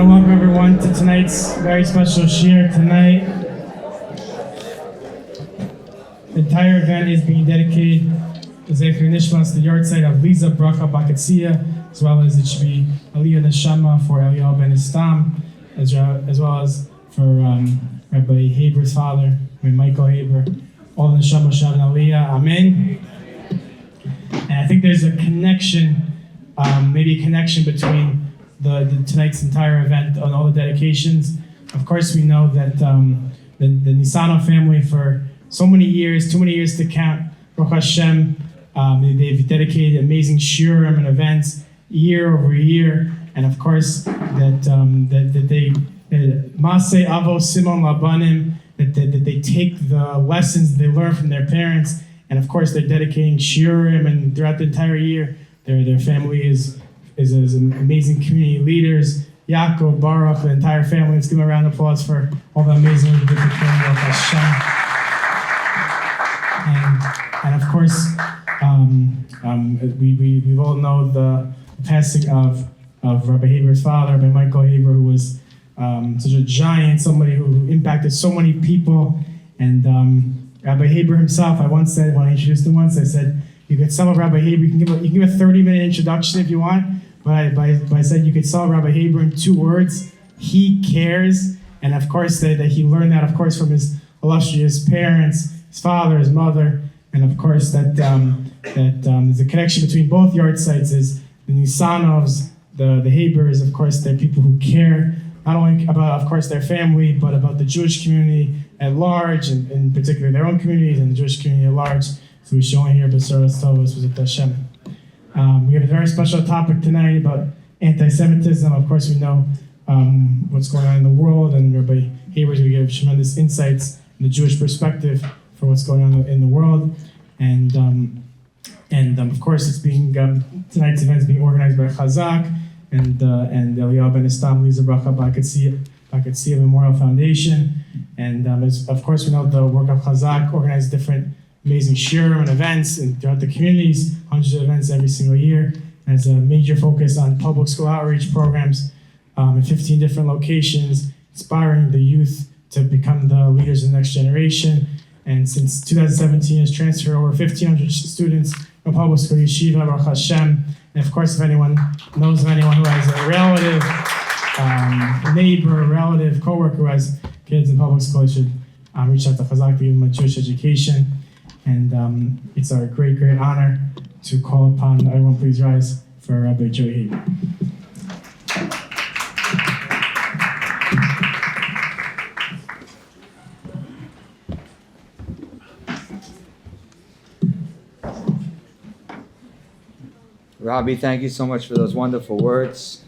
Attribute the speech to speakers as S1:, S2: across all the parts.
S1: welcome everyone to tonight's very special shiur tonight. The entire event is being dedicated to Zecher Nishmas, the yard site of Liza Bracha Bakatsia, as well as it should be Aliyah Neshama for Eliyahu Ben Istam, as well as for Rabbi Haber's father, Rabbi Michael Haber. All the Neshama Shav and Aliyah, Amen. And I think there's a connection, maybe a connection between the tonight's entire event on all the dedications. Of course, we know that the Nisanov family for so many years, too many years to count, Baruch Hashem, they've dedicated amazing shiurim and events year over year, and of course that they Maseh Avo Simon Labanim, that they take the lessons they learn from their parents, and of course they're dedicating shiurim, and throughout the entire year, their family is amazing community leaders. Yaakov, Baruch, the entire family. Let's give them a round of applause for all the amazing work they did for Hashem. And of course, we all know the passing of Rabbi Haber's father, Rabbi Michael Haber, who was such a giant, somebody who impacted so many people. And Rabbi Haber himself, I once said, when I introduced him once, I said, you could sum up Rabbi Haber, you can give a 30-minute introduction if you want, but I said you could sum Rabbi Haber in 2 words: he cares. And of course that he learned that, of course, from his illustrious parents, his father, his mother, and of course that there's a connection between both yard sites. Is the Nisanovs, the Habers, of course, they're people who care not only about, of course, their family, but about the Jewish community at large, and in particular their own communities and the Jewish community at large. So we're showing here Besoros Tovos with Hashem. We have a very special topic tonight about anti-Semitism. Of course, we know what's going on in the world, and Rabbi Haber is going to give tremendous insights in the Jewish perspective for what's going on in the world. And of course, it's being tonight's event is being organized by Chazaq and Eliyahu Ben Istam Liza Bracha Bakatsia Memorial Foundation. And of course, we know the work of Chazaq organizes different amazing shiurim and events and throughout the communities, hundreds of events every single year. And has a major focus on public school outreach programs in 15 different locations, inspiring the youth to become the leaders of the next generation. And since 2017, has transferred over 1,500 students from public school to yeshiva, Baruch Hashem. And of course, if anyone knows of anyone who has a relative, neighbor, relative, coworker who has kids in public school, you should reach out to Chazaq to give them a Jewish education. And it's our great, great honor to call upon, everyone please rise, for Rabbi Joey Haber.
S2: Rabbi, thank you so much for those wonderful words.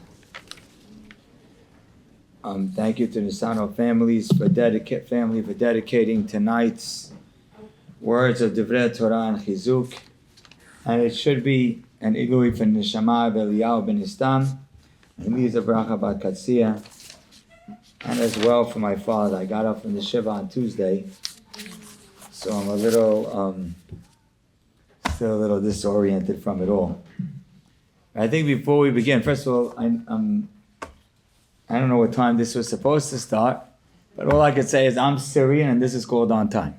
S2: Thank you to the Nisano family for dedicating tonight's words of Divrei Torah and Chizuk. And it should be an Ilui for Neshama of Eliyahu Ben Istam, and Liza Bracha Bakatsia, and as well for my father. I got up from the Shiva on Tuesday, so I'm still a little disoriented from it all. I think before we begin, first of all, I don't know what time this was supposed to start, but all I could say is I'm Syrian and this is called on time.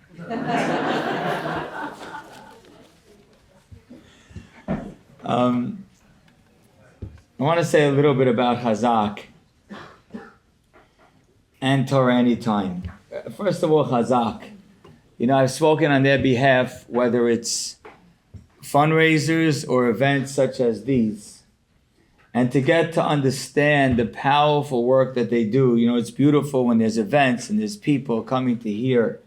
S2: I want to say a little bit about Chazaq and Torah Anytime. First of all, Chazaq. I've spoken on their behalf, whether it's fundraisers or events such as these. And to get to understand the powerful work that they do, it's beautiful when there's events and there's people coming to hear.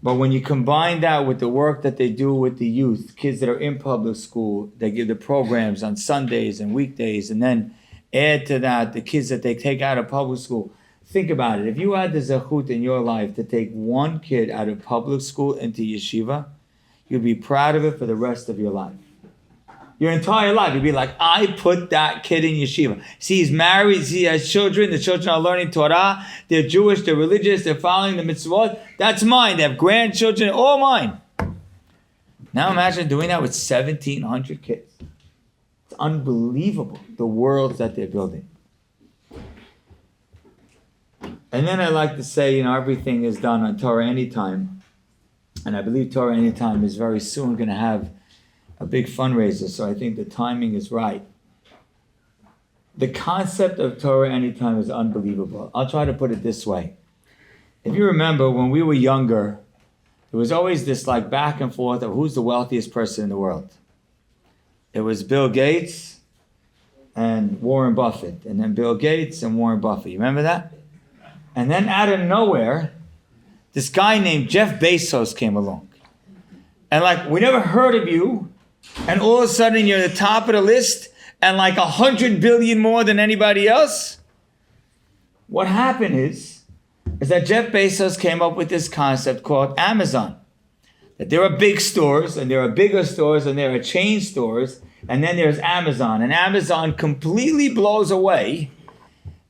S2: But when you combine that with the work that they do with the youth, kids that are in public school, they give the programs on Sundays and weekdays, and then add to that the kids that they take out of public school. Think about it. If you had the zechut in your life to take one kid out of public school into yeshiva, you'd be proud of it for the rest of your life. Your entire life, you'd be like, I put that kid in yeshiva. See, he's married, he has children, the children are learning Torah, they're Jewish, they're religious, they're following the mitzvot. That's mine. They have grandchildren, all mine. Now imagine doing that with 1,700 kids. It's unbelievable, the worlds that they're building. And then I like to say, everything is done on Torah Anytime. And I believe Torah Anytime is very soon going to have a big fundraiser. So I think the timing is right. The concept of Torah Anytime is unbelievable. I'll try to put it this way. If you remember, when we were younger, there was always this like back and forth of who's the wealthiest person in the world. It was Bill Gates and Warren Buffett. And then Bill Gates and Warren Buffett. You remember that? And then out of nowhere, this guy named Jeff Bezos came along. And like, we never heard of you. And all of a sudden you're at the top of the list and like 100 billion more than anybody else. What happened is that Jeff Bezos came up with this concept called Amazon. That there are big stores and there are bigger stores and there are chain stores. And then there's Amazon. And Amazon completely blows away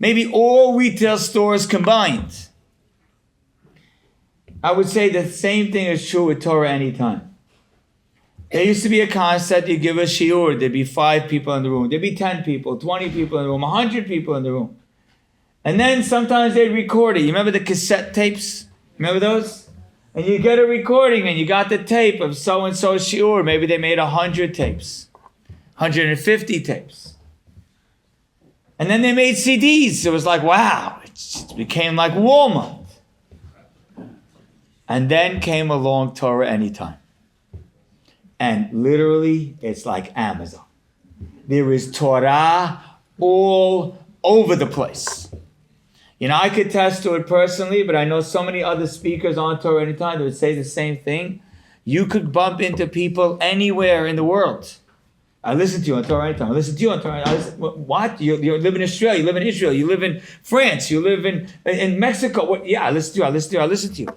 S2: maybe all retail stores combined. I would say the same thing is true with Torah Anytime. There used to be a concept, you give a shiur, there'd be 5 people in the room, there'd be 10 people, 20 people in the room, 100 people in the room. And then sometimes they'd record it. You remember the cassette tapes? Remember those? And you get a recording and you got the tape of so-and-so shiur. Maybe they made 100 tapes, 150 tapes. And then they made CDs. It was like, wow, it became like Walmart. And then came along Torah Anytime. And literally, it's like Amazon. There is Torah all over the place. I could attest to it personally, but I know so many other speakers on Torah Anytime that would say the same thing. You could bump into people anywhere in the world. I listen to you on Torah Anytime. I listen to you on Torah. What? You live in Australia. You live in Israel. You live in France. You live in Mexico. What? Yeah, I listen to you. I listen to you.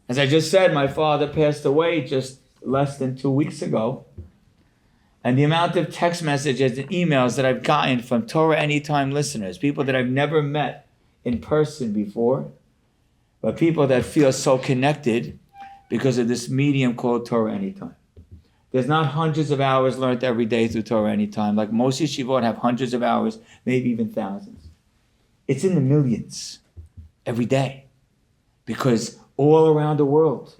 S2: As I just said, my father passed away just less than 2 weeks ago. And the amount of text messages and emails that I've gotten from Torah Anytime listeners, people that I've never met in person before, but people that feel so connected because of this medium called Torah Anytime. There's not hundreds of hours learned every day through Torah Anytime. Like most yeshivot have hundreds of hours, maybe even thousands. It's in the millions every day. Because all around the world,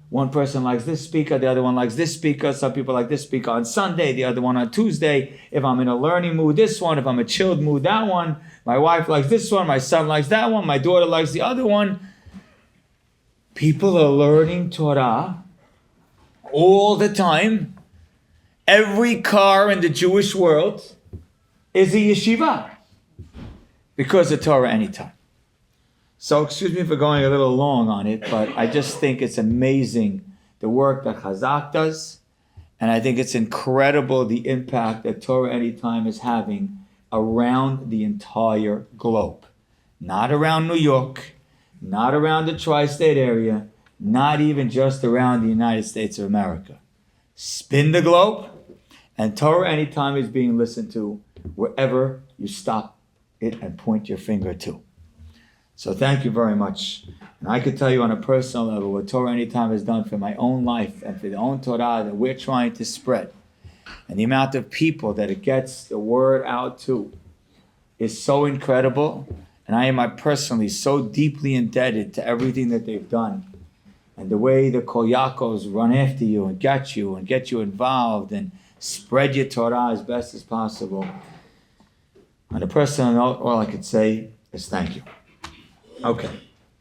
S2: one person likes this speaker, the other one likes this speaker. Some people like this speaker on Sunday, the other one on Tuesday. If I'm in a learning mood, this one. If I'm a chilled mood, that one. My wife likes this one. My son likes that one. My daughter likes the other one. People are learning Torah all the time. Every car in the Jewish world is a yeshiva because of Torah Anytime. So excuse me for going a little long on it, but I just think it's amazing the work that Chazaq does. And I think it's incredible the impact that Torah Anytime is having around the entire globe. Not around New York, not around the tri-state area, not even just around the United States of America. Spin the globe, and Torah Anytime is being listened to wherever you stop it and point your finger to. So thank you very much. And I could tell you on a personal level what Torah Anytime has done for my own life and for the own Torah that we're trying to spread. And the amount of people that it gets the word out to is so incredible. And I am personally so deeply indebted to everything that they've done. And the way the Kol Yaakos run after you and get you involved and spread your Torah as best as possible. On a personal note, all I could say is thank you. Okay.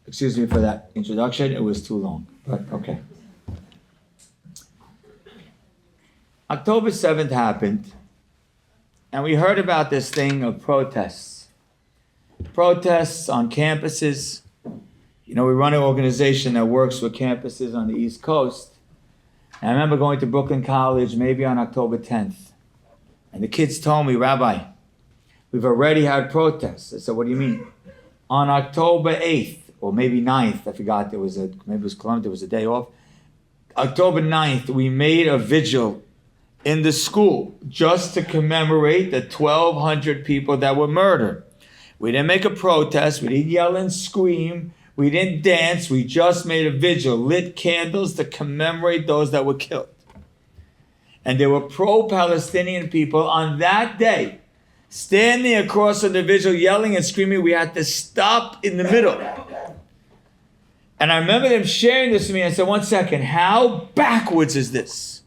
S2: Excuse me for that introduction. It was too long, but okay. October 7th happened, and we heard about this thing of protests. Protests on campuses. We run an organization that works with campuses on the East Coast. And I remember going to Brooklyn College maybe on October 10th. And the kids told me, Rabbi, we've already had protests. I said, what do you mean? On October 8th, or maybe 9th, I forgot, maybe it was Columbus, there was a day off. October 9th, we made a vigil in the school just to commemorate the 1,200 people that were murdered. We didn't make a protest, we didn't yell and scream, we didn't dance, we just made a vigil, lit candles to commemorate those that were killed. And there were pro-Palestinian people on that day standing across from the vigil, yelling and screaming. We had to stop in the middle. And I remember them sharing this with me. I said, one second, how backwards is this?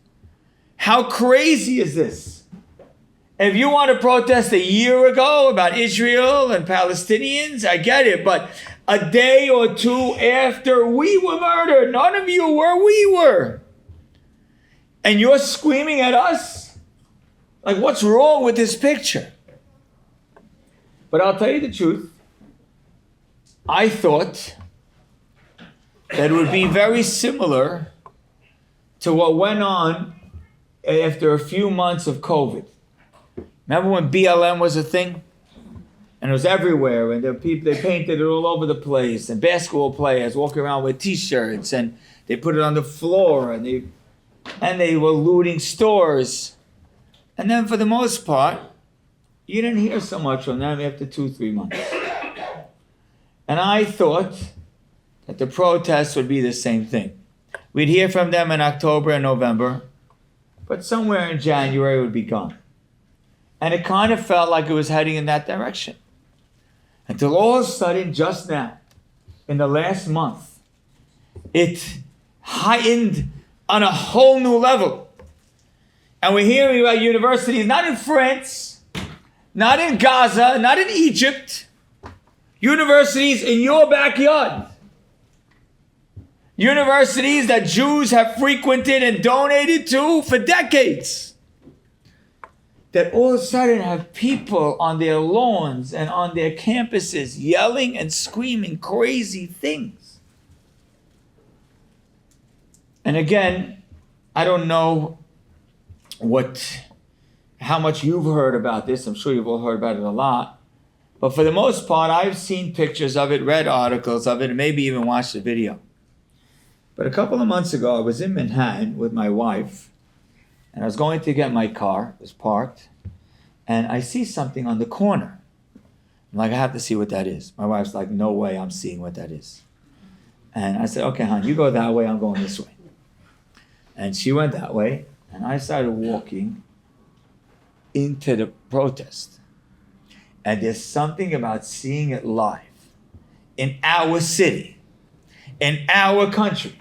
S2: How crazy is this? If you want to protest a year ago about Israel and Palestinians, I get it. But a day or two after we were murdered, none of you were, we were. And you're screaming at us? Like, what's wrong with this picture? But I'll tell you the truth. I thought that it would be very similar to what went on after a few months of COVID. Remember when BLM was a thing? And it was everywhere, and they painted it all over the place, and basketball players walking around with t-shirts, and they put it on the floor, and they were looting stores. And then for the most part, you didn't hear so much from them after 2-3 months. And I thought that the protests would be the same thing. We'd hear from them in October and November, but somewhere in January it would be gone. And it kind of felt like it was heading in that direction. Until all of a sudden, just now, in the last month, it heightened on a whole new level. And we're hearing about universities, not in France, not in Gaza, not in Egypt, universities in your backyard. Universities that Jews have frequented and donated to for decades. That all of a sudden have people on their lawns and on their campuses yelling and screaming crazy things. And again, I don't know how much you've heard about this. I'm sure you've all heard about it a lot. But for the most part, I've seen pictures of it, read articles of it, and maybe even watched a video. But a couple of months ago, I was in Manhattan with my wife, and I was going to get my car. It was parked. And I see something on the corner. I'm like, I have to see what that is. My wife's like, no way I'm seeing what that is. And I said, okay, hon, you go that way, I'm going this way. And she went that way, and I started walking into the protest. And there's something about seeing it live in our city, in our country,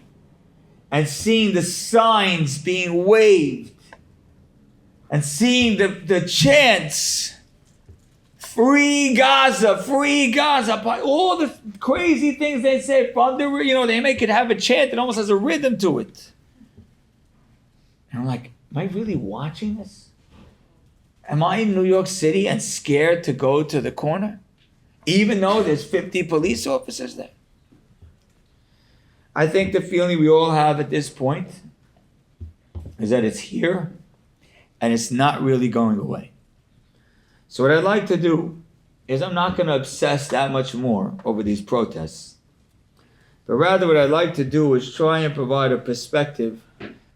S2: and seeing the signs being waved, and seeing the chants, free Gaza, all the crazy things they say from they make it have a chant. It almost has a rhythm to it. And I'm like, am I really watching this? Am I in New York City and scared to go to the corner? Even though there's 50 police officers there? I think the feeling we all have at this point is that it's here and it's not really going away. So what I'd like to do is I'm not going to obsess that much more over these protests. But rather what I'd like to do is try and provide a perspective,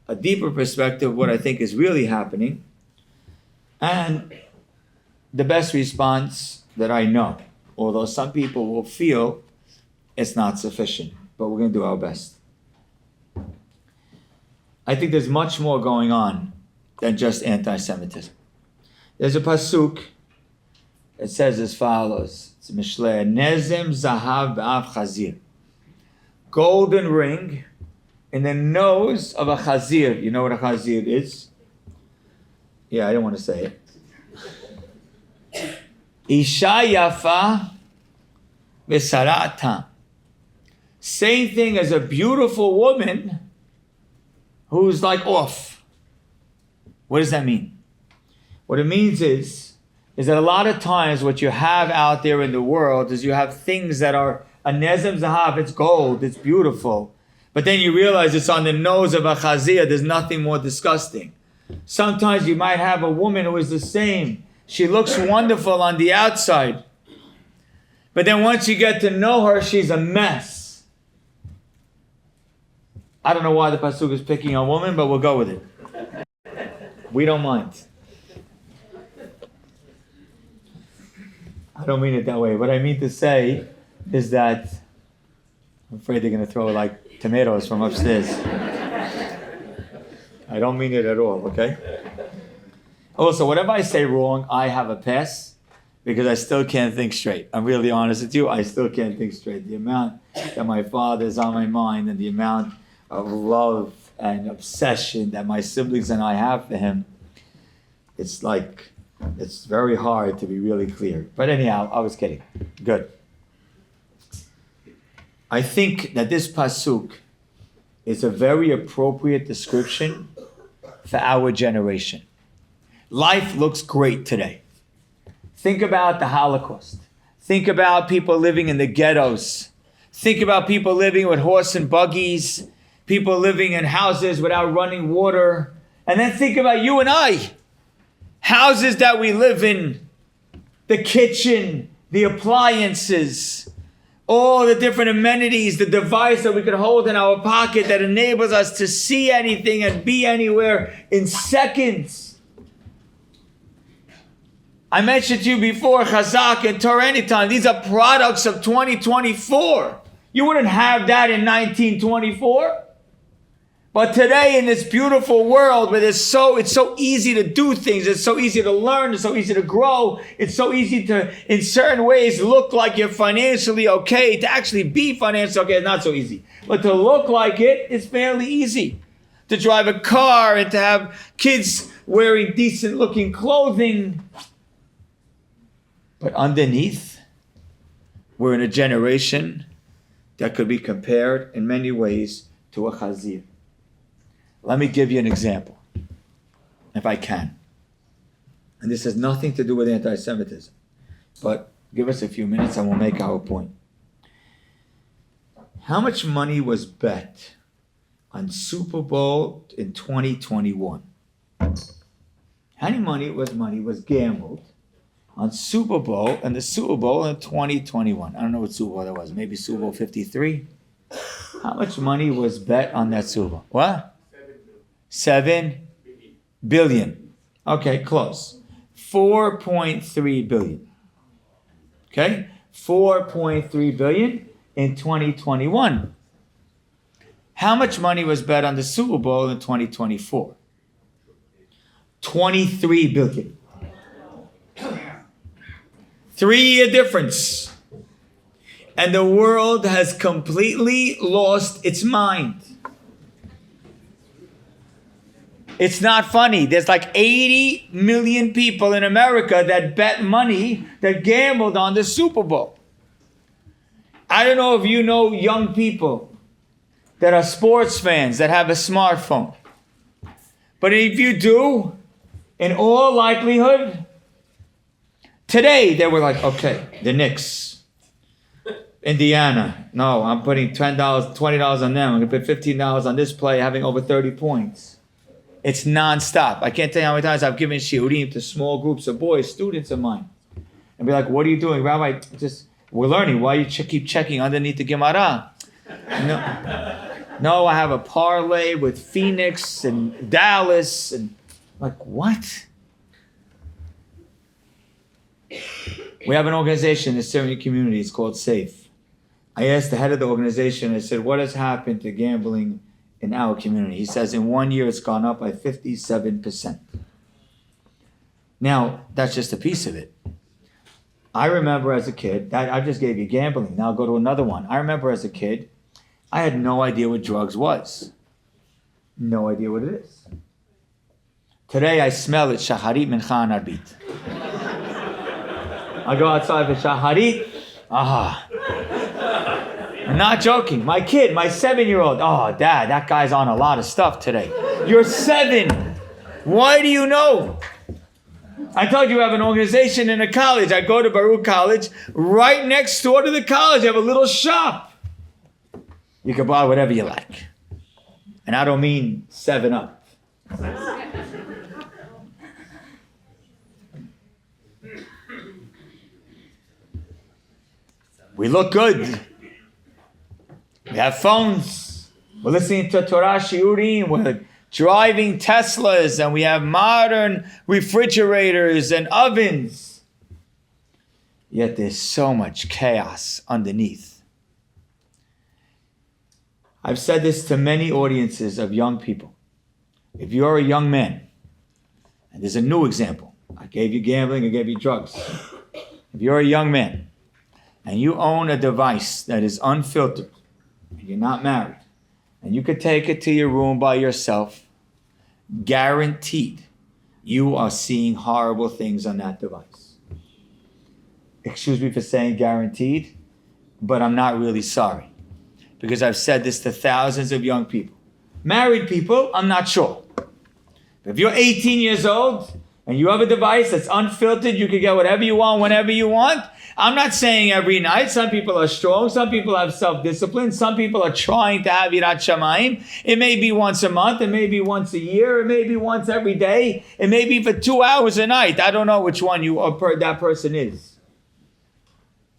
S2: a deeper perspective of what I think is really happening and the best response that I know. Although some people will feel it's not sufficient, but we're going to do our best. I think there's much more going on than just anti-Semitism. There's a pasuk. It says as follows. It's Mishlei. Nezem zahav b'av chazir. Golden ring in the nose of a chazir. You know what a chazir is? Yeah, I didn't want to say it. Isha yafa v'sara'ata. Same thing as a beautiful woman who's like off. What does that mean? What it means is that a lot of times what you have out there in the world is you have things that are a nezem zahav, it's gold, it's beautiful. But then you realize it's on the nose of a chazir, there's nothing more disgusting. Sometimes you might have a woman who is the same. She looks wonderful on the outside. But then once you get to know her, she's a mess. I don't know why the pasuk is picking on women, but we'll go with it. We don't mind. I don't mean it that way. What I mean to say is that I'm afraid they're going to throw like tomatoes from upstairs. I don't mean it at all, okay? Also, whatever I say wrong, I have a pass. because I still can't think straight. I'm really honest with you. I still can't think straight. The amount that my father is on my mind and the amount of love and obsession that my siblings and I have for him, it's very hard to be really clear. But anyhow, I was kidding. Good. I think that this pasuk is a very appropriate description for our generation. Life looks great today. Think about the Holocaust. Think about people living in the ghettos. Think about people living with horse and buggies, people living in houses without running water. And then think about you and I. Houses that we live in, the kitchen, the appliances, all the different amenities, the device that we could hold in our pocket that enables us to see anything and be anywhere in seconds. I mentioned to you before, Chazaq and Torah Anytime. These are products of 2024. You wouldn't have that in 1924. But today in this beautiful world where it's so easy to do things, it's so easy to learn, it's so easy to grow, it's so easy to, in certain ways, look like you're financially okay. To actually be financially okay is not so easy. But to look like it is fairly easy. To drive a car and to have kids wearing decent looking clothing. But underneath, we're in a generation that could be compared in many ways to a chazir. Let me give you an example, if I can. And this has nothing to do with anti-Semitism. But give us a few minutes and we'll make our point. How much money was bet on Super Bowl in 2021? How much money was gambled on Super Bowl and the Super Bowl in 2021? I don't know what Super Bowl that was. Maybe Super Bowl 53? How much money was bet on that Super Bowl? What? 7 billion. Okay, close. 4.3 billion. Okay? 4.3 billion in 2021. How much money was bet on the Super Bowl in 2024? 23 billion. 3-year difference. And the world has completely lost its mind. It's not funny. There's like 80 million people in America that bet money, that gambled on the Super Bowl. I don't know if you know young people that are sports fans that have a smartphone. But if you do, in all likelihood, today they were like, okay, the Knicks, Indiana. No, I'm putting $10, $20 on them. I'm going to put $15 on this play having over 30 points. It's nonstop. I can't tell you how many times I've given shiurim to small groups of boys, students of mine. And be like, what are you doing? Rabbi, we're learning. Why you keep checking underneath the Gemara? No, I have a parlay with Phoenix and Dallas. And like, what? We have an organization in the Syrian community. It's called SAFE. I asked the head of the organization, I said, what has happened to gambling in our community? He says in 1 year it's gone up by 57%. Now, that's just a piece of it. I remember as a kid, I just gave you gambling. Now I'll go to another one. I remember as a kid, I had no idea what drugs was. No idea what it is. Today I smell it, shaharit mincha and arbit. I go outside for shaharit. I'm not joking. My kid, my 7-year-old. Oh, Dad, that guy's on a lot of stuff today. You're 7. Why do you know? I told you I have an organization in a college. I go to Baruch College. Right next door to the college, I have a little shop. You can buy whatever you like. And I don't mean 7-Up. We look good. We have phones. We're listening to Torah shiurim. We're driving Teslas, and we have modern refrigerators and ovens. Yet there's so much chaos underneath. I've said this to many audiences of young people. If you're a young man, and there's a new example. I gave you gambling, I gave you drugs. If you're a young man and you own a device that is unfiltered, you're not married, and you could take it to your room by yourself, guaranteed you are seeing horrible things on that device. Excuse me for saying guaranteed, but I'm not really sorry, because I've said this to thousands of young people. Married people, I'm not sure. If you're 18 years old and you have a device that's unfiltered, you can get whatever you want, whenever you want. I'm not saying every night. Some people are strong. Some people have self-discipline. Some people are trying to have Yirat Shamayim. It may be once a month. It may be once a year. It may be once every day. It may be for 2 hours a night. I don't know which one that person is.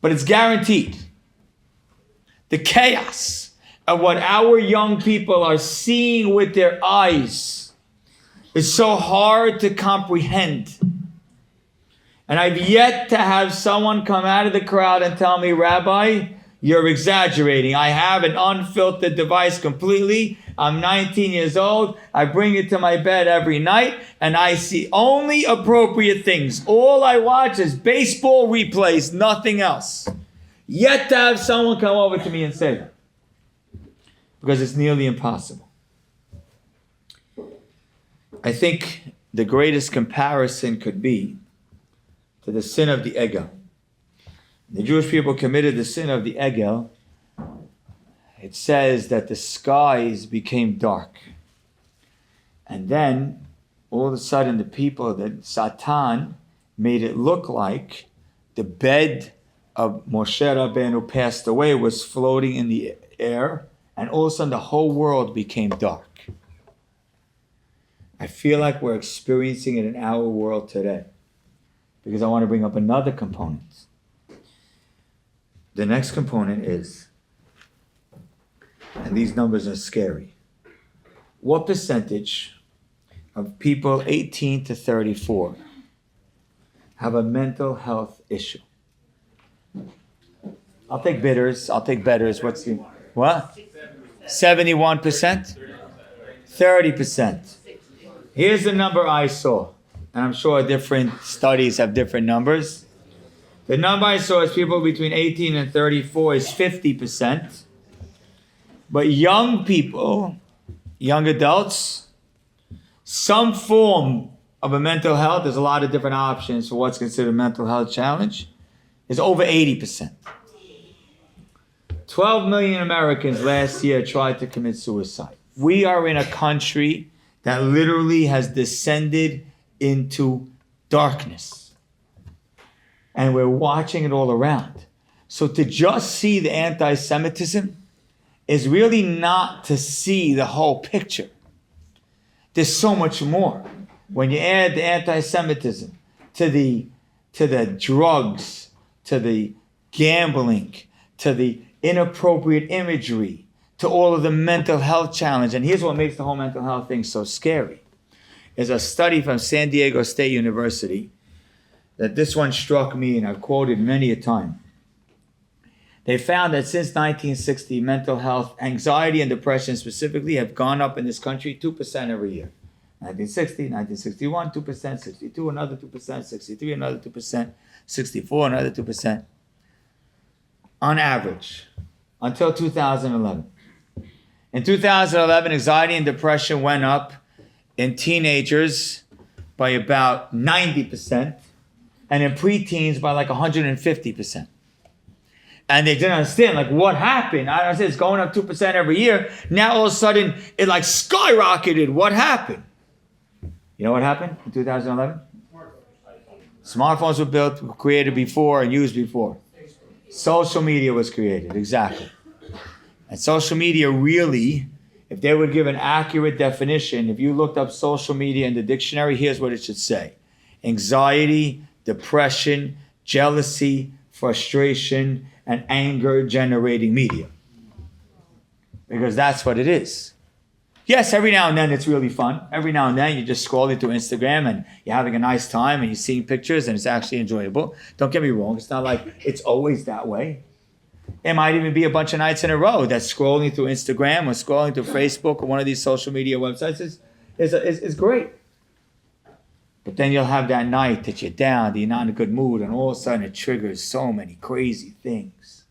S2: But it's guaranteed. The chaos of what our young people are seeing with their eyes is so hard to comprehend. And I've yet to have someone come out of the crowd and tell me, Rabbi, you're exaggerating. I have an unfiltered device completely. I'm 19 years old. I bring it to my bed every night, and I see only appropriate things. All I watch is baseball replays, nothing else. Yet to have someone come over to me and say that, because it's nearly impossible. I think the greatest comparison could be to the sin of the Egel. The Jewish people committed the sin of the Egel. It says that the skies became dark. And then, all of a sudden, the people, that Satan made it look like the bed of Moshe Rabbeinu passed away was floating in the air, and all of a sudden the whole world became dark. I feel like we're experiencing it in our world today, because I want to bring up another component. The next component is, and these numbers are scary, what percentage of people 18 to 34 have a mental health issue? I'll take bidders. What's the, what? 71%? 30%. Here's the number I saw. And I'm sure different studies have different numbers. The number I saw is people between 18 and 34 is 50%. But young people, young adults, some form of a mental health, there's a lot of different options for what's considered a mental health challenge, is over 80%. 12 million Americans last year tried to commit suicide. We are in a country that literally has descended into darkness. And we're watching it all around. So to just see the anti-Semitism is really not to see the whole picture. There's so much more. When you add the anti-Semitism to the drugs, to the gambling, to the inappropriate imagery, to all of the mental health challenge. And here's what makes the whole mental health thing so scary. Is a study from San Diego State University that this one struck me, and I've quoted many a time. They found that since 1960, mental health, anxiety and depression specifically, have gone up in this country 2% every year. 1960, 1961, 2%, 62, another 2%, 63, another 2%, 64, another 2%. On average, until 2011. In 2011, anxiety and depression went up in teenagers by about 90%, and in preteens by like 150%. And they didn't understand, like, what happened? I said it's going up 2% every year. Now all of a sudden, it like skyrocketed. What happened? You know what happened in 2011? Smartphones were built, were created before and used before. Social media was created, exactly. And social media really, if they would give an accurate definition, if you looked up social media in the dictionary, here's what it should say. Anxiety, depression, jealousy, frustration, and anger generating media. Because that's what it is. Yes, every now and then it's really fun. Every now and then you're just scrolling through Instagram and you're having a nice time and you're seeing pictures and it's actually enjoyable. Don't get me wrong, it's not like it's always that way. It might even be a bunch of nights in a row that scrolling through Instagram or scrolling through Facebook or one of these social media websites is great. But then you'll have that night that you're down, that you're not in a good mood, and all of a sudden it triggers so many crazy things.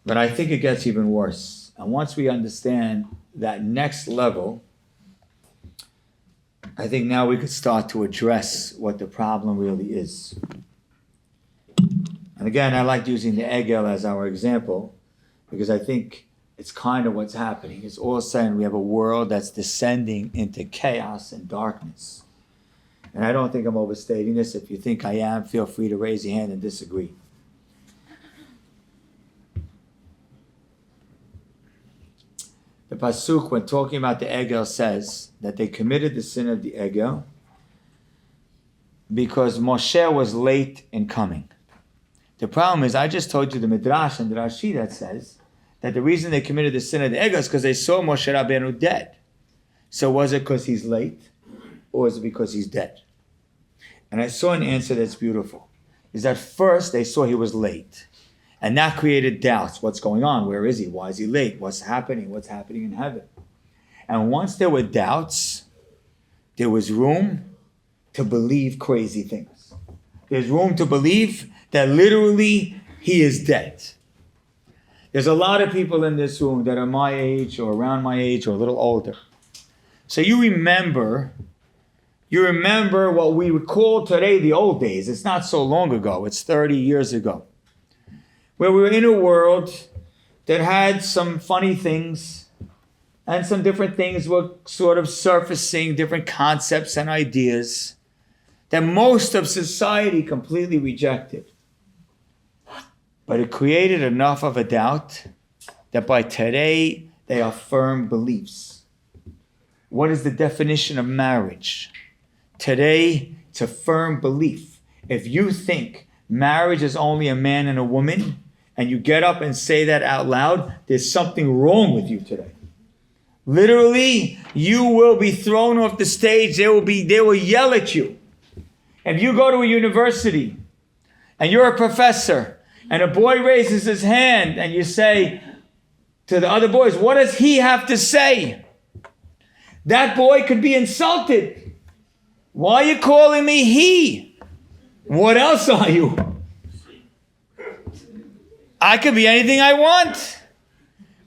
S2: But I think it gets even worse. And once we understand that next level, I think now we could start to address what the problem really is. And again, I like using the Egel as our example, because I think it's kind of what's happening. It's all of a sudden we have a world that's descending into chaos and darkness. And I don't think I'm overstating this. If you think I am, feel free to raise your hand and disagree. The Pasuk, when talking about the Egel, says that they committed the sin of the Egel because Moshe was late in coming. The problem is, I just told you the Midrash and the Rashi that says that the reason they committed the sin of the Egel is because they saw Moshe Rabbeinu dead. So was it because he's late, or is it because he's dead? And I saw an answer that's beautiful. Is that first they saw he was late. And that created doubts. What's going on? Where is he? Why is he late? What's happening? What's happening in heaven? And once there were doubts, there was room to believe crazy things. There's room to believe that literally he is dead. There's a lot of people in this room that are my age or around my age or a little older. So you remember what we would call today the old days. It's not so long ago. It's 30 years ago. Where we were in a world that had some funny things and some different things were sort of surfacing, different concepts and ideas that most of society completely rejected. But it created enough of a doubt that by today they are firm beliefs. What is the definition of marriage? Today, it's a firm belief. If you think marriage is only a man and a woman, and you get up and say that out loud, there's something wrong with you today. Literally, you will be thrown off the stage. They will yell at you. If you go to a university and you're a professor and a boy raises his hand and you say to the other boys, what does he have to say? That boy could be insulted. Why are you calling me he? What else are you? I could be anything I want.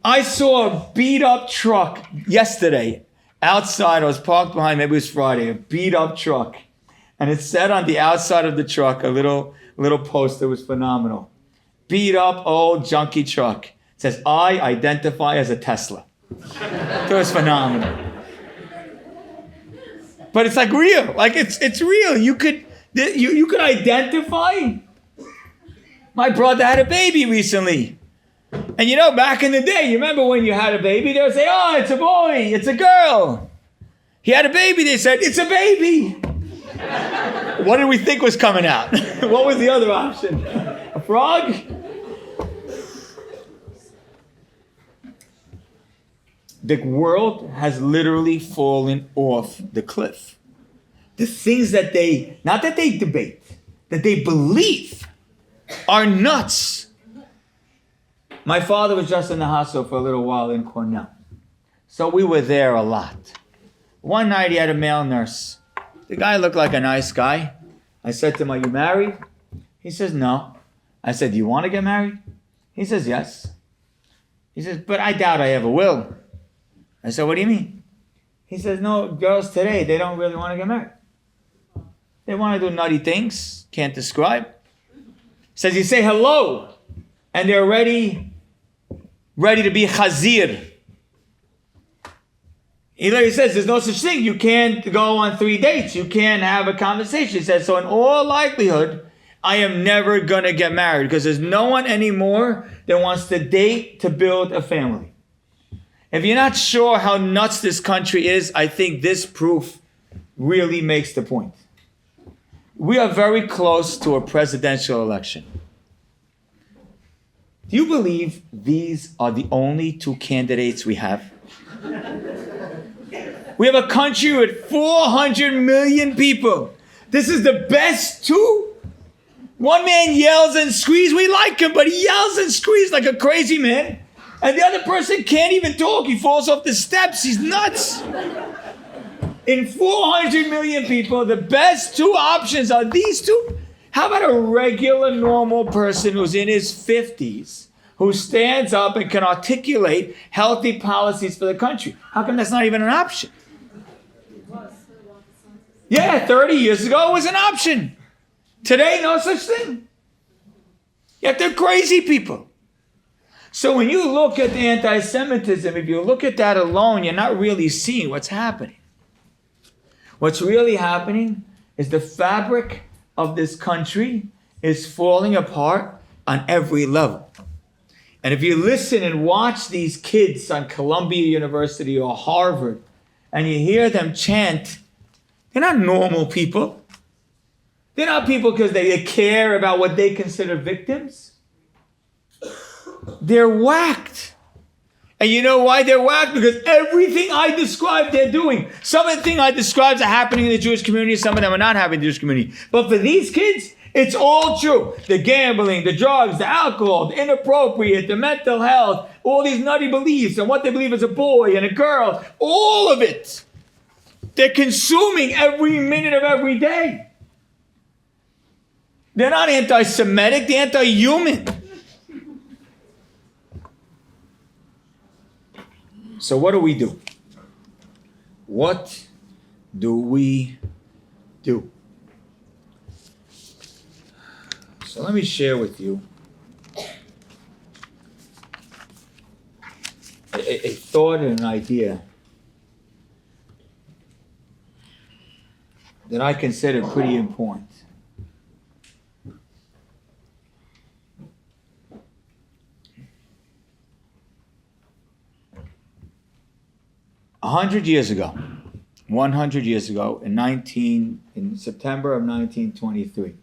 S2: I saw a beat up truck yesterday outside. I was parked behind, maybe it was Friday, a beat up truck. And it said on the outside of the truck, a little poster was phenomenal. Beat up old junky truck. It says, I identify as a Tesla. It was phenomenal. But it's like real. Like it's real. You could identify. My brother had a baby recently. And you know, back in the day, you remember when you had a baby, they would say, oh, it's a boy, it's a girl. He had a baby, they said, it's a baby. What did we think was coming out? What was the other option? A frog? The world has literally fallen off the cliff. The things that not that they debate, that they believe are nuts. My father was just in the hospital for a little while in Cornell. So we were there a lot. One night he had a male nurse. The guy looked like a nice guy. I said to him, are you married? He says, no. I said, do you want to get married? He says, yes. He says, but I doubt I ever will. I said, what do you mean? He says, no, girls today, they don't really want to get married. They want to do nutty things, can't describe. Says you say hello, and they're ready to be chazir. He says there's no such thing. You can't go on 3 dates. You can't have a conversation. He says, so in all likelihood, I am never going to get married because there's no one anymore that wants to date to build a family. If you're not sure how nuts this country is, I think this proof really makes the point. We are very close to a presidential election. Do you believe these are the only two candidates we have? We have a country with 400 million people. This is the best two? One man yells and screams. We like him, but he yells and screams like a crazy man. And the other person can't even talk. He falls off the steps. He's nuts. In 400 million people, the best two options are these two. How about a regular, normal person who's in his 50s, who stands up and can articulate healthy policies for the country? How come that's not even an option? Yeah, 30 years ago it was an option. Today, no such thing. Yet they're crazy people. So when you look at the anti-Semitism, if you look at that alone, you're not really seeing what's happening. What's really happening is the fabric of this country is falling apart on every level. And if you listen and watch these kids on Columbia University or Harvard, and you hear them chant, they're not normal people. They're not people because they care about what they consider victims. They're whacked. And you know why they're whacked? Because everything I described they're doing. Some of the things I described are happening in the Jewish community. Some of them are not happening in the Jewish community. But for these kids, it's all true. The gambling, the drugs, the alcohol, the inappropriate, the mental health, all these nutty beliefs and what they believe is a boy and a girl. All of it. They're consuming every minute of every day. They're not anti-Semitic, they're anti-human. So what do we do? What do we do? So let me share with you a thought and an idea that I consider pretty important. $100 years ago, 100 years ago, in September of 1923,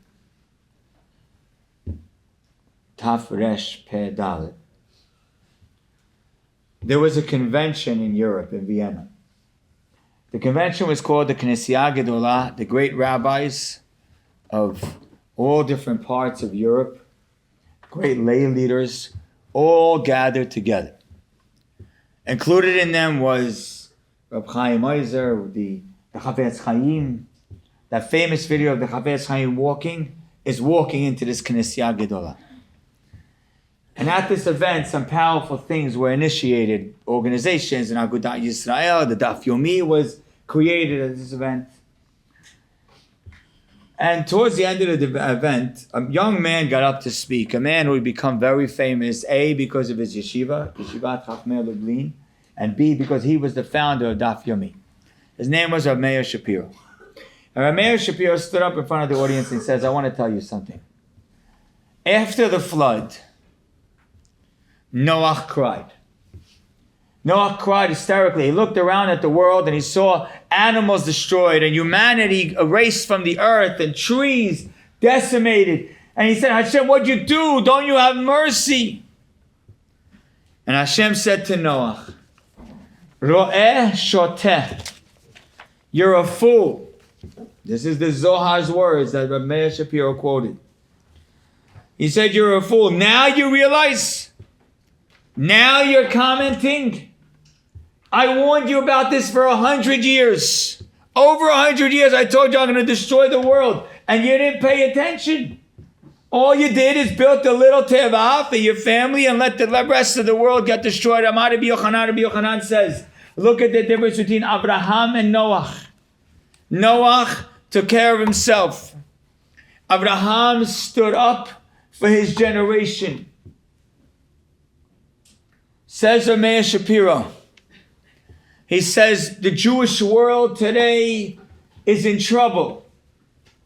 S2: Taf Resh Peh Dalet, there was a convention in Europe, in Vienna. The convention was called the Knessia Gedolah, the great rabbis of all different parts of Europe, great lay leaders, all gathered together. Included in them was Rabbi Chaim Oizer, the Chafetz Chaim. That famous video of the Chafetz Chaim walking into this Knessia Gedolah. And at this event, some powerful things were initiated. Organizations in Agudat Yisrael, the Daf Yomi was created at this event. And towards the end of the event, a young man got up to speak, a man who would become very famous, A, because of his yeshiva, Yeshivat Chachmei Lublin, and B, because he was the founder of Daf Yomi. His name was Rabbi Meir Shapiro. And Rabbi Meir Shapiro stood up in front of the audience and says, I want to tell you something. After the flood, Noah cried. Noah cried hysterically. He looked around at the world and he saw animals destroyed and humanity erased from the earth and trees decimated. And he said, Hashem, what'd you do? Don't you have mercy? And Hashem said to Noah, Ro'eh shoteh, you're a fool. This is the Zohar's words that Rabbi Meir Shapiro quoted. He said, you're a fool. Now you realize? Now you're commenting? I warned you about this for 100 years. Over 100 years I told you I'm going to destroy the world. And you didn't pay attention. All you did is built a little teva for your family and let the rest of the world get destroyed. Amar Rabbi Yochanan says, look at the difference between Abraham and Noah. Noah took care of himself. Abraham stood up for his generation. Says Meir Shapiro. He says the Jewish world today is in trouble.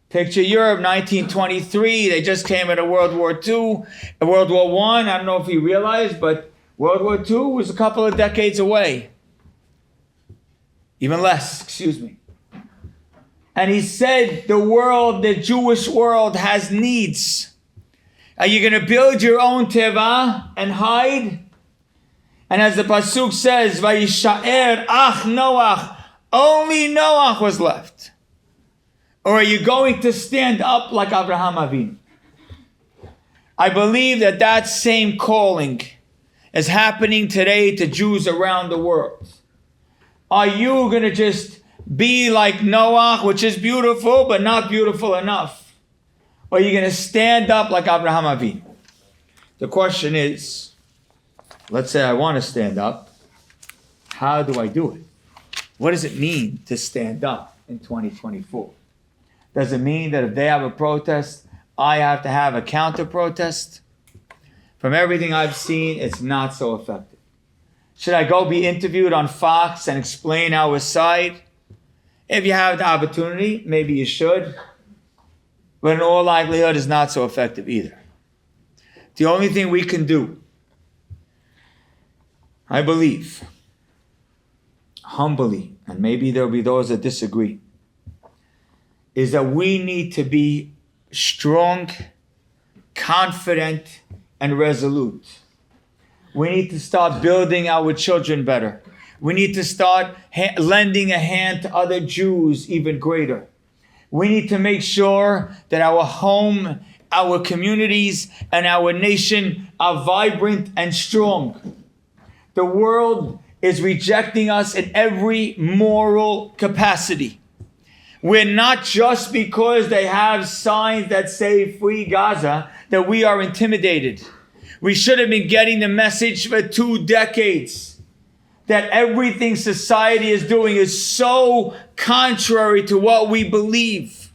S2: Picture Europe, 1923. They just came out of World War II. World War I, I don't know if you realized, but World War II was a couple of decades away. Even less, excuse me. And he said the world, the Jewish world has needs. Are you going to build your own teva and hide? And as the pasuk says, Vayishaer ach Noach, only Noach was left. Or are you going to stand up like Abraham Avinu? I believe that that same calling is happening today to Jews around the world. Are you going to just be like Noah, which is beautiful, but not beautiful enough? Or are you going to stand up like Abraham Avinu? The question is, let's say I want to stand up. How do I do it? What does it mean to stand up in 2024? Does it mean that if they have a protest, I have to have a counter-protest? From everything I've seen, it's not so effective. Should I go be interviewed on Fox and explain our side? If you have the opportunity, maybe you should. But in all likelihood, it's not so effective either. The only thing we can do, I believe, humbly, and maybe there'll be those that disagree, is that we need to be strong, confident, and resolute. We need to start building our children better. We need to start lending a hand to other Jews even greater. We need to make sure that our home, our communities, and our nation are vibrant and strong. The world is rejecting us in every moral capacity. We're not just because they have signs that say free Gaza that we are intimidated. We should have been getting the message for 2 decades that everything society is doing is so contrary to what we believe.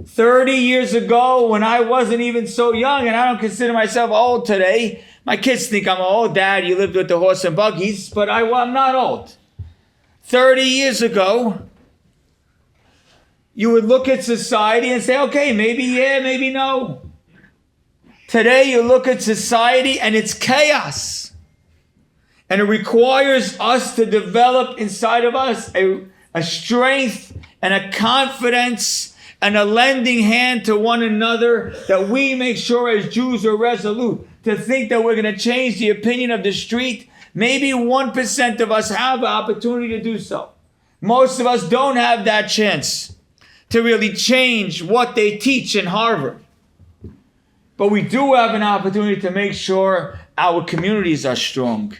S2: 30 years ago, when I wasn't even so young, and I don't consider myself old today, my kids think I'm old. Dad, you lived with the horse and buggies, but I'm not old. 30 years ago, you would look at society and say, okay, maybe yeah, maybe no. Today you look at society and it's chaos. And it requires us to develop inside of us a strength and a confidence and a lending hand to one another, that we make sure as Jews are resolute. To think that we're going to change the opinion of the street, maybe 1% of us have an opportunity to do so. Most of us don't have that chance to really change what they teach in Harvard. But we do have an opportunity to make sure our communities are strong,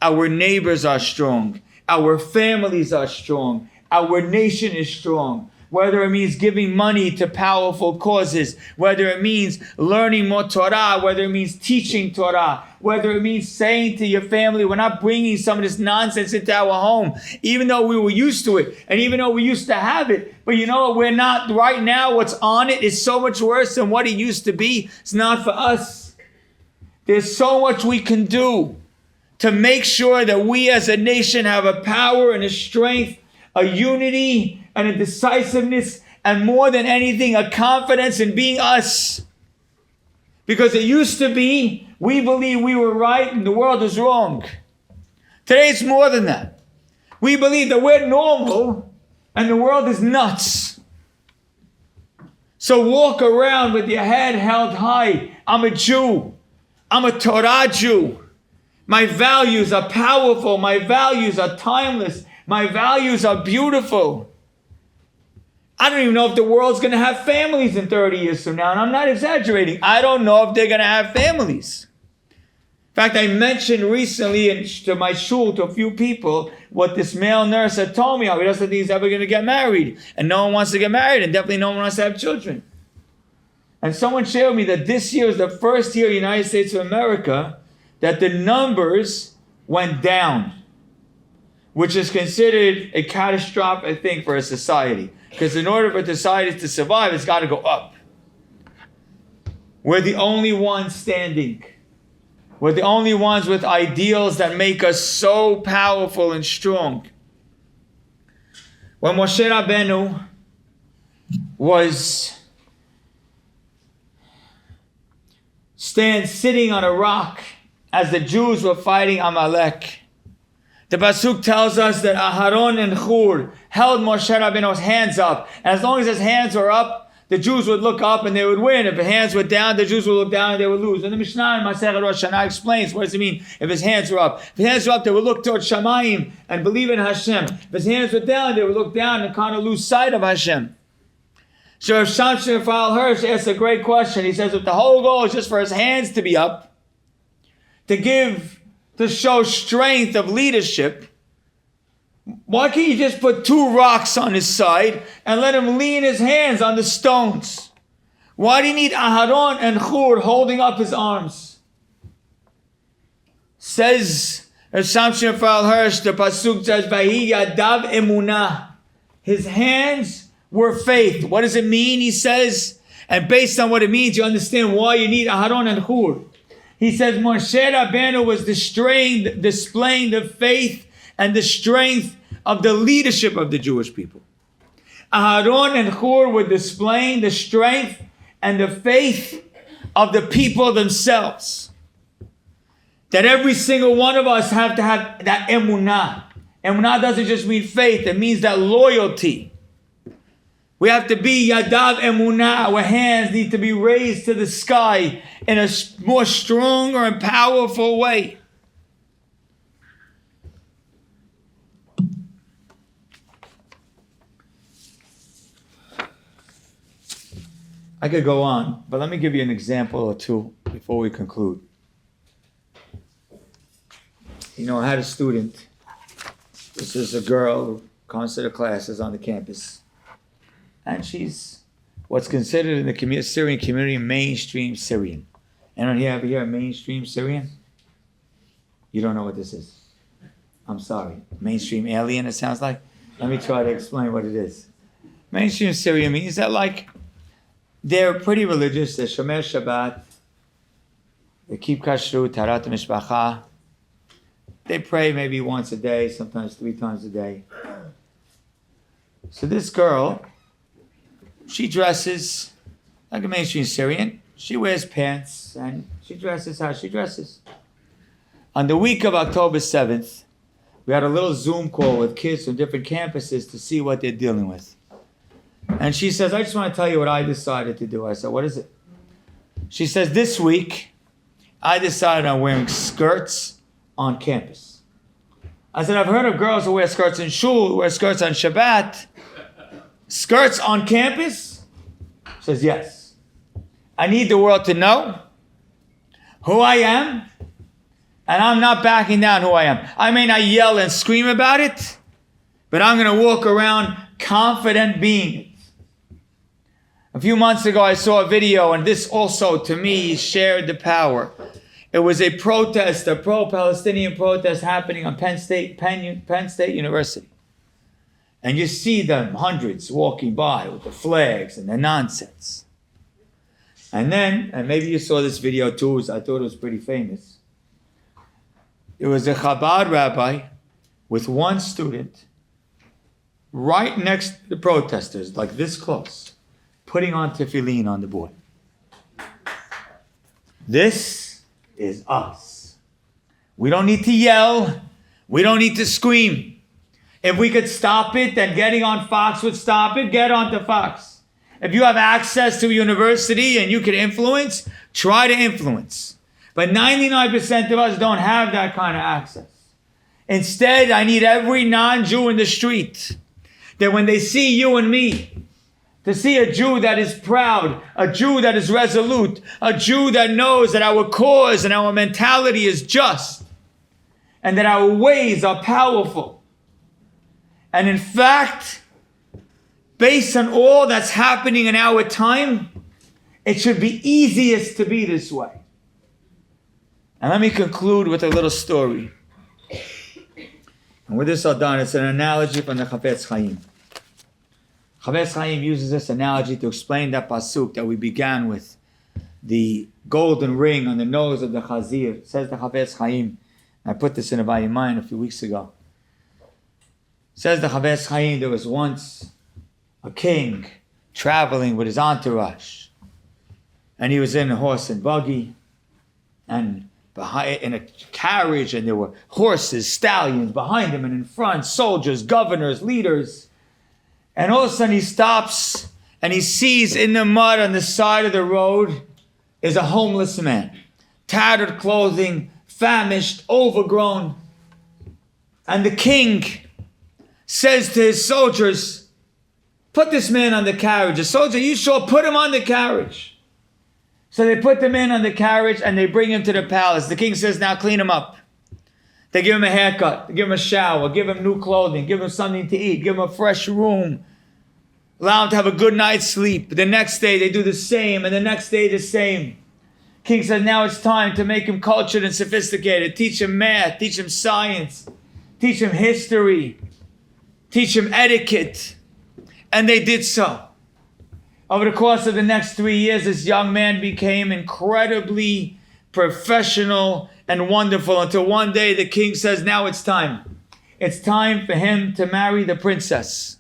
S2: our neighbors are strong, our families are strong, our nation is strong. Whether it means giving money to powerful causes, whether it means learning more Torah, whether it means teaching Torah, whether it means saying to your family, we're not bringing some of this nonsense into our home, even though we were used to it, and even though we used to have it. But you know what? We're not right now. What's on it is so much worse than what it used to be. It's not for us. There's so much we can do to make sure that we as a nation have a power and a strength, a unity, and a decisiveness, and more than anything, a confidence in being us. Because it used to be, we believe we were right and the world is wrong. Today it's more than that. We believe that we're normal and the world is nuts. So walk around with your head held high. I'm a Jew. I'm a Torah Jew. My values are powerful. My values are timeless. My values are beautiful. I don't even know if the world's going to have families in 30 years from now. And I'm not exaggerating. I don't know if they're going to have families. In fact, I mentioned recently to my shul, to a few people, what this male nurse had told me, how he doesn't think he's ever going to get married. And no one wants to get married. And definitely no one wants to have children. And someone shared with me that this year is the first year in the United States of America that the numbers went down, which is considered a catastrophic thing for a society. Because in order for society to survive, it's got to go up. We're the only ones standing. We're the only ones with ideals that make us so powerful and strong. When Moshe Rabbeinu was sitting on a rock as the Jews were fighting Amalek, the Pasuk tells us that Aharon and Hur held Moshe Rabbeinu's hands up. And as long as his hands were up, the Jews would look up and they would win. If his hands were down, the Jews would look down and they would lose. And the Mishnah in Masechet Rosh Hashanah explains, what does it mean if his hands were up? If his hands were up, they would look towards Shamayim and believe in Hashem. If his hands were down, they would look down and kind of lose sight of Hashem. So Rav Shamshon Raphael Hirsch asks a great question. He says, if the whole goal is just for his hands to be up, to show strength of leadership, why can't you just put 2 rocks on his side and let him lean his hands on the stones? Why do you need Aharon and Hur holding up his arms? Says Rav Shamshon Raphael Hirsch, the pasuk says, Vahi yadav emunah. His hands were faith. What does it mean? He says, and based on what it means, you understand why you need Aharon and Hur. He says Moshe Rabbeinu was displaying the faith and the strength of the leadership of the Jewish people. Aharon and Hur were displaying the strength and the faith of the people themselves. That every single one of us have to have that emunah. Emunah doesn't just mean faith, it means that loyalty. We have to be yadav emunah. Our hands need to be raised to the sky in a more stronger and powerful way. I could go on, but let me give you an example or two before we conclude. You know, I had a student. This is a girl who comes to the classes on the campus. And she's what's considered in the Syrian community mainstream Syrian. Anyone here ever hear of mainstream Syrian? You don't know what this is. I'm sorry. Mainstream alien, it sounds like. Let me try to explain what it is. Mainstream Syrian means that, like, they're pretty religious. They shomer Shabbat. They keep kashrut, tarat mishpacha. They pray maybe once a day, sometimes 3 times a day. So this girl, she dresses like a mainstream Syrian. She wears pants and she dresses how she dresses. On the week of October 7th, we had a little Zoom call with kids from different campuses to see what they're dealing with. And she says, I just want to tell you what I decided to do. I said, what is it? She says, this week, I decided on wearing skirts on campus. I said, I've heard of girls who wear skirts in shul, who wear skirts on Shabbat. Skirts on campus? She says, yes. I need the world to know who I am, and I'm not backing down who I am. I may not yell and scream about it, but I'm going to walk around confident being it. A few months ago, I saw a video, and this also, to me, shared the power. It was a protest, a pro-Palestinian protest happening on Penn State University. And you see them, hundreds, walking by with the flags and the nonsense. And then, and maybe you saw this video too, I thought it was pretty famous. It was a Chabad rabbi with one student right next to the protesters, like this close, putting on tefillin on the board. This is us. We don't need to yell. We don't need to scream. If we could stop it, then getting on Fox would stop it. Get onto Fox. If you have access to a university and you can influence, try to influence. But 99% of us don't have that kind of access. Instead, I need every non-Jew in the street that when they see you and me, to see a Jew that is proud, a Jew that is resolute, a Jew that knows that our cause and our mentality is just, and that our ways are powerful. And in fact, based on all that's happening in our time, it should be easiest to be this way. And let me conclude with a little story. And with this all done, it's an analogy from the Chafetz Chaim. Chafetz Chaim uses this analogy to explain that pasuk that we began with, the golden ring on the nose of the Chazir. It says the Chafetz Chaim, I put this in a Vayimayim a few weeks ago. It says the Chafetz Chaim, there was once a king traveling with his entourage, and he was in a horse and buggy, and behind in a carriage, and there were horses, stallions behind him, and in front, soldiers, governors, leaders. And all of a sudden he stops and he sees in the mud on the side of the road is a homeless man. Tattered clothing, famished, overgrown. And the king says to his soldiers, Put this man on the carriage. A soldier you saw, put him on the carriage. So they put the man on the carriage and they bring him to the palace. The king says, now clean him up. They give him a haircut, they give him a shower, give him new clothing, give him something to eat, give him a fresh room. Allow him to have a good night's sleep. The next day they do the same, and the next day the same. King says, now it's time to make him cultured and sophisticated. Teach him math, teach him science, teach him history, teach him etiquette. And they did so. Over the course of the next 3 years, this young man became incredibly professional and wonderful until one day the king says, now it's time. It's time for him to marry the princess.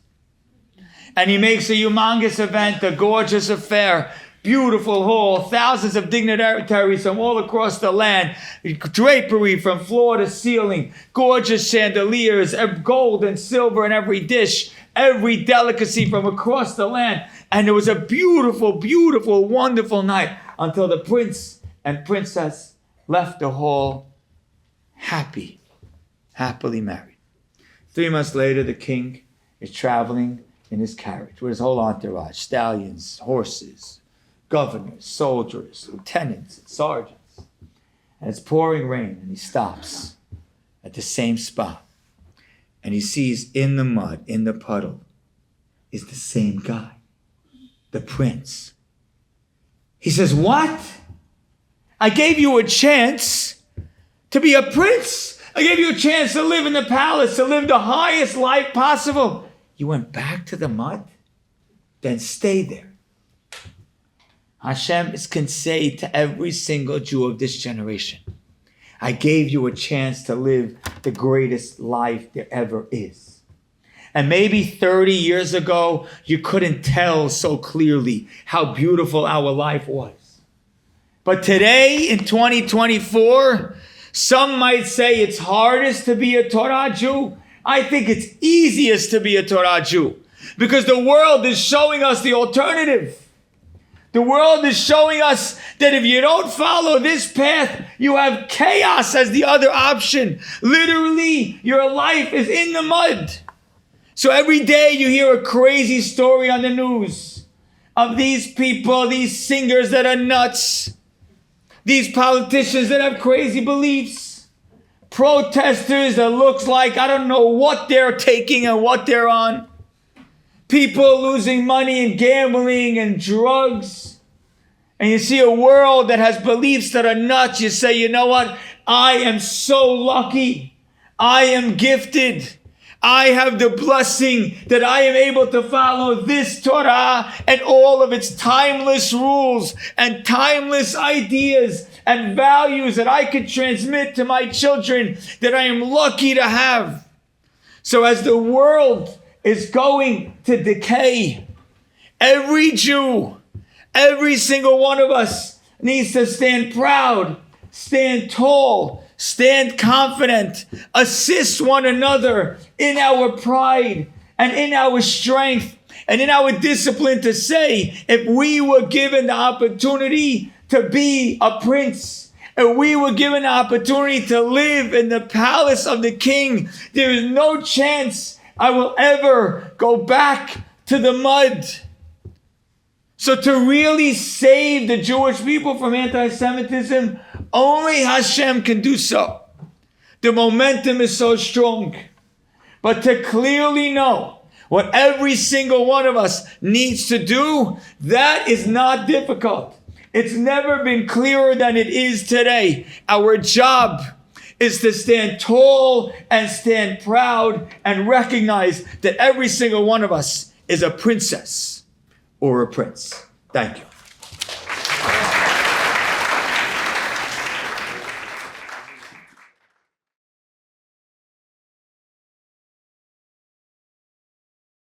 S2: And he makes a humongous event, a gorgeous affair, beautiful hall, thousands of dignitaries from all across the land, drapery from floor to ceiling, gorgeous chandeliers, gold and silver in every dish, every delicacy from across the land. And it was a beautiful, beautiful, wonderful night until the prince and princess left the hall happily married. 3 months later, the king is traveling in his carriage with his whole entourage, stallions, horses, governors, soldiers, lieutenants, and sergeants. And it's pouring rain, and he stops at the same spot. And he sees in the mud, in the puddle, is the same guy, the prince. He says, what? I gave you a chance to be a prince. I gave you a chance to live in the palace, to live the highest life possible. You went back to the mud? Then stay there. Hashem can say to every single Jew of this generation, I gave you a chance to live the greatest life there ever is. And maybe 30 years ago, you couldn't tell so clearly how beautiful our life was. But today, in 2024, some might say it's hardest to be a Torah Jew. I think it's easiest to be a Torah Jew because the world is showing us the alternative. The world is showing us that if you don't follow this path, you have chaos as the other option. Literally, your life is in the mud. So every day you hear a crazy story on the news of these people, these singers that are nuts, these politicians that have crazy beliefs, protesters that looks like I don't know what they're taking and what they're on, people losing money and gambling and drugs. And you see a world that has beliefs that are nuts. You say, you know what? I am so lucky. I am gifted. I have the blessing that I am able to follow this Torah and all of its timeless rules and timeless ideas and values that I could transmit to my children that I am lucky to have. So as the world is going to decay, every Jew, every single one of us needs to stand proud, stand tall, stand confident, assist one another in our pride and in our strength and in our discipline to say, if we were given the opportunity to be a prince, and we were given the opportunity to live in the palace of the king, there is no chance I will ever go back to the mud. So to really save the Jewish people from anti-Semitism, only Hashem can do so. The momentum is so strong. But to clearly know what every single one of us needs to do, that is not difficult. It's never been clearer than it is today. Our job is to stand tall and stand proud and recognize that every single one of us is a princess or a prince. Thank you.